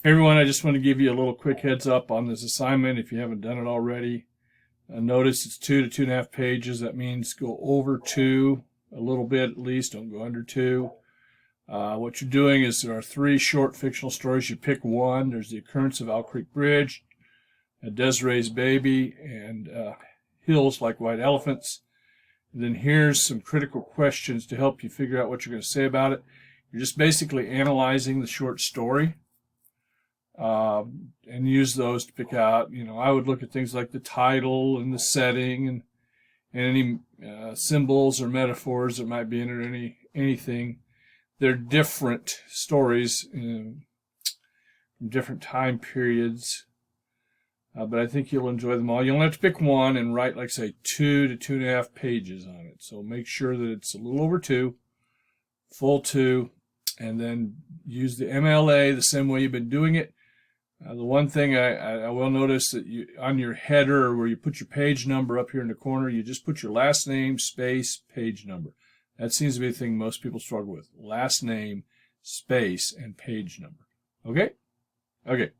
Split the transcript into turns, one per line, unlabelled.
Everyone, I just want to give you a little quick heads up on this assignment if you haven't done it already. Notice it's 2 to 2.5 pages. That means go over 2 a little bit at least. Don't go under 2. What you're doing is there are 3 short fictional stories. You pick one. There's The Occurrence of Owl Creek Bridge, Desiree's Baby, and Hills Like White Elephants. And then here's some critical questions to help you figure out what you're going to say about it. You're just basically analyzing the short story. And use those to pick out, I would look at things like the title and the setting and any symbols or metaphors that might be in it, anything. They're different stories from different time periods, but I think you'll enjoy them all. You only have to pick one and write, like say, 2 to 2.5 pages on it. So make sure that it's a little over 2, full 2, and then use the MLA the same way you've been doing it. The one thing I will notice that on your header where you put your page number up here in the corner, you just put your last name, space, page number. That seems to be the thing most people struggle with. Last name, space, and page number. Okay? Okay.